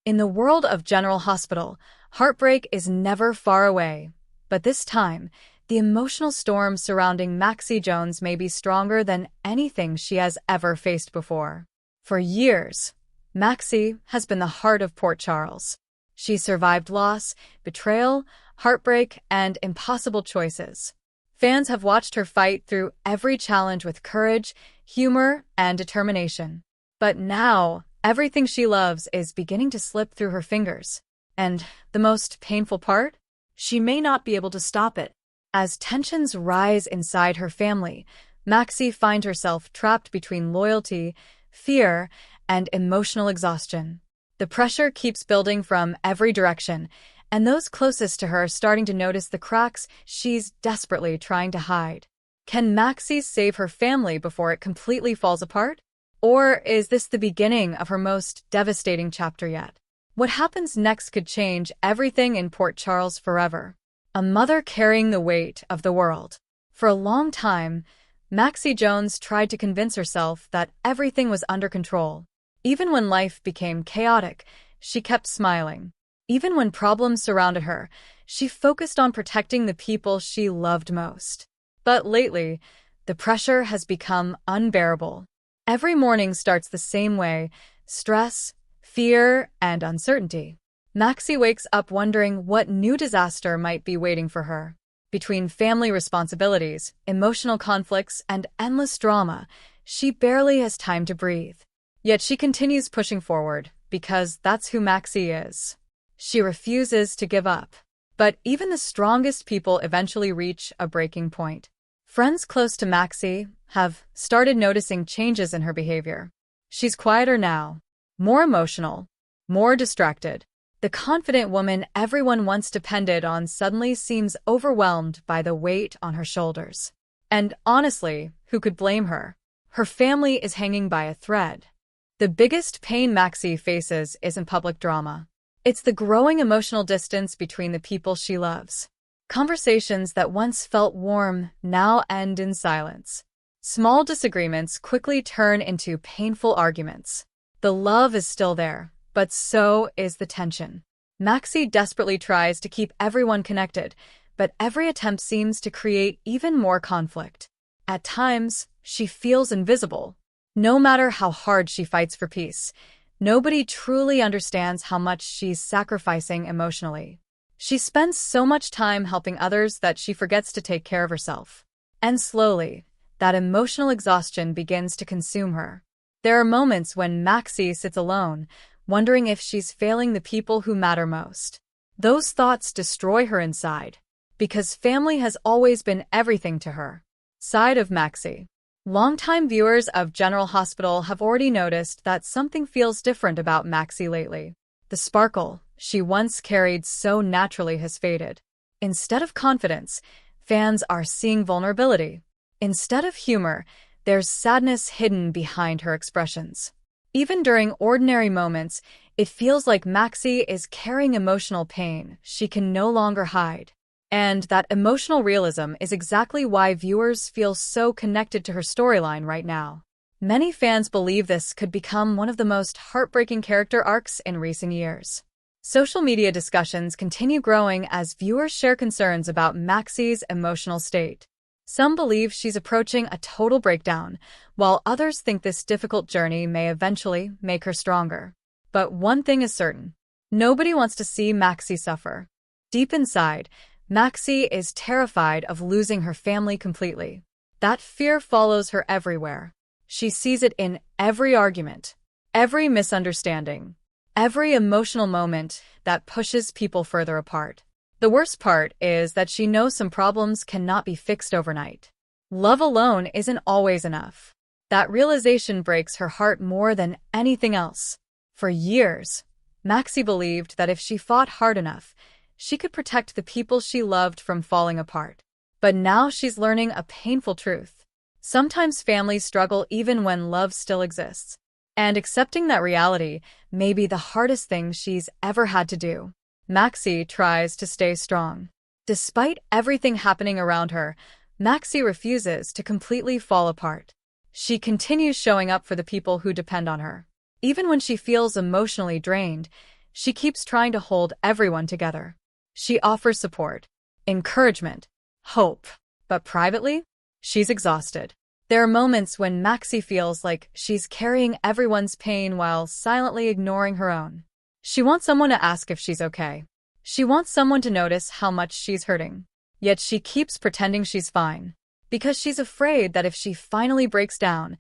In the world of General Hospital, heartbreak is never far away. But this time, the emotional storm surrounding Maxie Jones may be stronger than anything she has ever faced before. For years, Maxie has been the heart of Port Charles. She survived loss, betrayal, heartbreak, and impossible choices. Fans have watched her fight through every challenge with courage, humor, and determination. But now, everything she loves is beginning to slip through her fingers. And the most painful part? She may not be able to stop it. As tensions rise inside her family, Maxie finds herself trapped between loyalty, fear, and emotional exhaustion. The pressure keeps building from every direction, and those closest to her are starting to notice the cracks she's desperately trying to hide. Can Maxie save her family before it completely falls apart? Or is this the beginning of her most devastating chapter yet? What happens next could change everything in Port Charles forever. A mother carrying the weight of the world. For a long time, Maxie Jones tried to convince herself that everything was under control. Even when life became chaotic, she kept smiling. Even when problems surrounded her, she focused on protecting the people she loved most. But lately, the pressure has become unbearable. Every morning starts the same way: stress, fear, and uncertainty. Maxie wakes up wondering what new disaster might be waiting for her. Between family responsibilities, emotional conflicts, and endless drama, she barely has time to breathe. Yet she continues pushing forward, because that's who Maxie is. She refuses to give up. But even the strongest people eventually reach a breaking point. Friends close to Maxie have started noticing changes in her behavior. She's quieter now, more emotional, more distracted. The confident woman everyone once depended on suddenly seems overwhelmed by the weight on her shoulders. And honestly, who could blame her? Her family is hanging by a thread. The biggest pain Maxie faces isn't public drama. It's the growing emotional distance between the people she loves. Conversations that once felt warm now end in silence. Small disagreements quickly turn into painful arguments. The love is still there, but so is the tension. Maxie desperately tries to keep everyone connected, but every attempt seems to create even more conflict. At times, she feels invisible. No matter how hard she fights for peace, nobody truly understands how much she's sacrificing emotionally. She spends so much time helping others that she forgets to take care of herself. And slowly, that emotional exhaustion begins to consume her. There are moments when Maxie sits alone, wondering if she's failing the people who matter most. Those thoughts destroy her inside, because family has always been everything to her. Side of Maxie. Longtime viewers of General Hospital have already noticed that something feels different about Maxie lately. The sparkle she once carried so naturally has faded. Instead of confidence, fans are seeing vulnerability. Instead of humor, there's sadness hidden behind her expressions. Even during ordinary moments, it feels like Maxie is carrying emotional pain she can no longer hide. And that emotional realism is exactly why viewers feel so connected to her storyline right now. Many fans believe this could become one of the most heartbreaking character arcs in recent years. Social media discussions continue growing as viewers share concerns about Maxie's emotional state. Some believe she's approaching a total breakdown, while others think this difficult journey may eventually make her stronger. But one thing is certain: nobody wants to see Maxie suffer. Deep inside, Maxie is terrified of losing her family completely. That fear follows her everywhere. She sees it in every argument, every misunderstanding, every emotional moment that pushes people further apart. The worst part is that she knows some problems cannot be fixed overnight. Love alone isn't always enough. That realization breaks her heart more than anything else. For years, Maxie believed that if she fought hard enough, she could protect the people she loved from falling apart. But now she's learning a painful truth. Sometimes families struggle even when love still exists. And accepting that reality may be the hardest thing she's ever had to do. Maxie tries to stay strong. Despite everything happening around her, Maxie refuses to completely fall apart. She continues showing up for the people who depend on her. Even when she feels emotionally drained, She keeps trying to hold everyone together. She offers support, encouragement, hope. But privately, she's exhausted. There are moments when Maxie feels like she's carrying everyone's pain while silently ignoring her own. She wants someone to ask if she's okay. She wants someone to notice how much she's hurting. Yet she keeps pretending she's fine, because she's afraid that if she finally breaks down,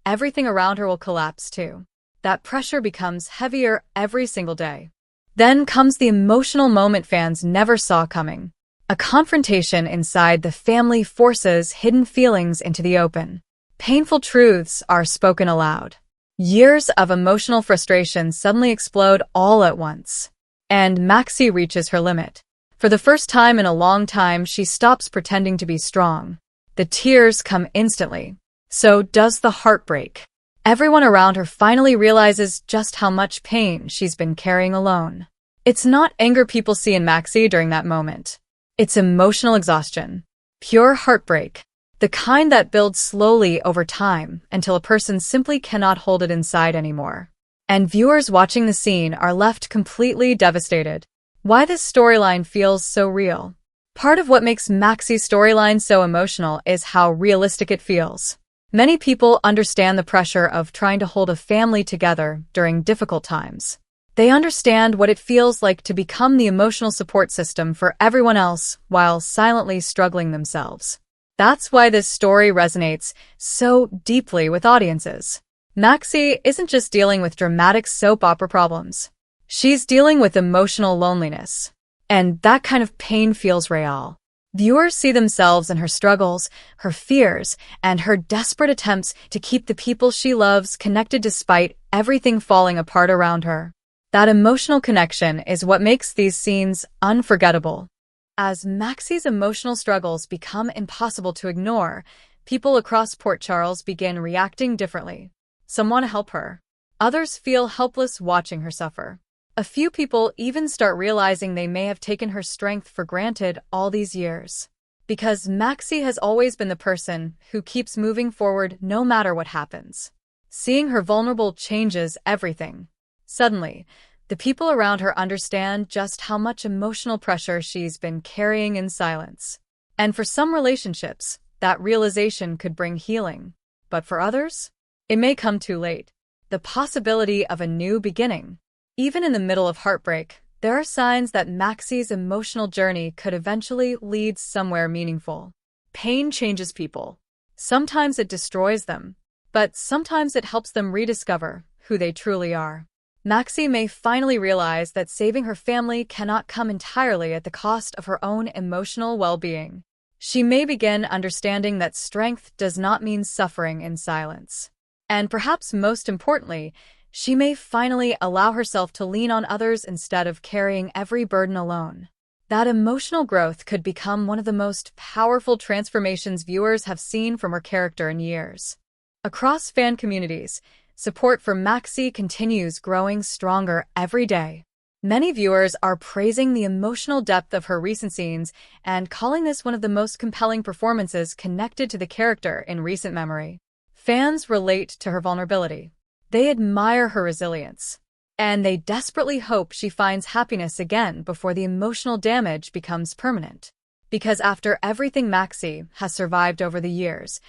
everything around her will collapse too. That pressure becomes heavier every single day. Then comes the emotional moment fans never saw coming. A confrontation inside the family forces hidden feelings into the open. Painful truths are spoken aloud. Years of emotional frustration suddenly explode all at once. And Maxie reaches her limit. For the first time in a long time, she stops pretending to be strong. The tears come instantly. So does the heartbreak. Everyone around her finally realizes just how much pain she's been carrying alone. It's not anger people see in Maxie during that moment. It's emotional exhaustion. Pure heartbreak. The kind that builds slowly over time until a person simply cannot hold it inside anymore. And viewers watching the scene are left completely devastated. Why this storyline feels so real. Part of what makes Maxie's storyline so emotional is how realistic it feels. Many people understand the pressure of trying to hold a family together during difficult times. They understand what it feels like to become the emotional support system for everyone else while silently struggling themselves. That's why this story resonates so deeply with audiences. Maxie isn't just dealing with dramatic soap opera problems. She's dealing with emotional loneliness. And that kind of pain feels real. Viewers see themselves in her struggles, her fears, and her desperate attempts to keep the people she loves connected despite everything falling apart around her. That emotional connection is what makes these scenes unforgettable. As Maxie's emotional struggles become impossible to ignore, people across Port Charles begin reacting differently. Some want to help her. Others feel helpless watching her suffer. A few people even start realizing they may have taken her strength for granted all these years. Because Maxie has always been the person who keeps moving forward no matter what happens. Seeing her vulnerable changes everything. Suddenly, the people around her understand just how much emotional pressure she's been carrying in silence. And for some relationships, that realization could bring healing. But for others, it may come too late. The possibility of a new beginning. Even in the middle of heartbreak, there are signs that Maxie's emotional journey could eventually lead somewhere meaningful. Pain changes people. Sometimes it destroys them, but sometimes it helps them rediscover who they truly are. Maxie may finally realize that saving her family cannot come entirely at the cost of her own emotional well-being. She may begin understanding that strength does not mean suffering in silence. And perhaps most importantly, she may finally allow herself to lean on others instead of carrying every burden alone. That emotional growth could become one of the most powerful transformations viewers have seen from her character in years. Across fan communities, support for Maxie continues growing stronger every day. Many viewers are praising the emotional depth of her recent scenes and calling this one of the most compelling performances connected to the character in recent memory. Fans relate to her vulnerability. They admire her resilience. And they desperately hope she finds happiness again before the emotional damage becomes permanent. Because after everything Maxie has survived over the years,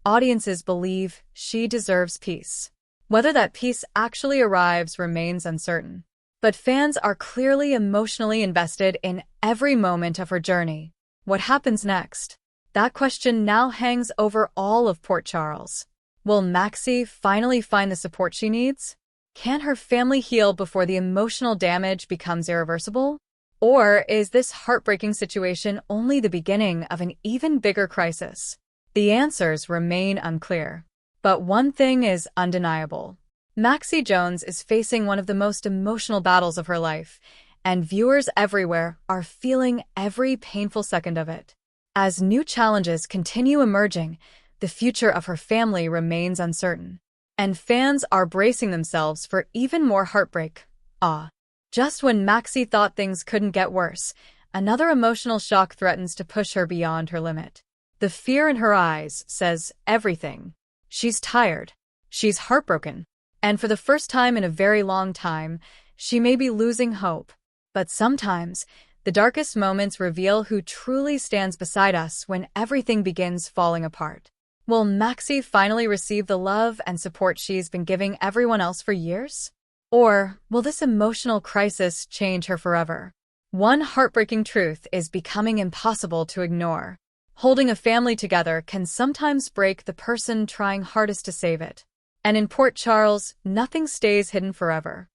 audiences believe she deserves peace. Whether that peace actually arrives remains uncertain. But fans are clearly emotionally invested in every moment of her journey. What happens next? That question now hangs over all of Port Charles. Will Maxie finally find the support she needs? Can her family heal before the emotional damage becomes irreversible? Or is this heartbreaking situation only the beginning of an even bigger crisis? The answers remain unclear. But one thing is undeniable. Maxie Jones is facing one of the most emotional battles of her life, and viewers everywhere are feeling every painful second of it. As new challenges continue emerging, the future of her family remains uncertain, and fans are bracing themselves for even more heartbreak. Just when Maxie thought things couldn't get worse, another emotional shock threatens to push her beyond her limit. The fear in her eyes says everything. She's tired. She's heartbroken. And for the first time in a very long time, She may be losing hope, but sometimes the darkest moments reveal who truly stands beside us when everything begins falling apart. Will Maxie finally receive the love and support she's been giving everyone else for years? Or will this emotional crisis change her forever? One heartbreaking truth is becoming impossible to ignore. Holding a family together can sometimes break the person trying hardest to save it. And in Port Charles, nothing stays hidden forever.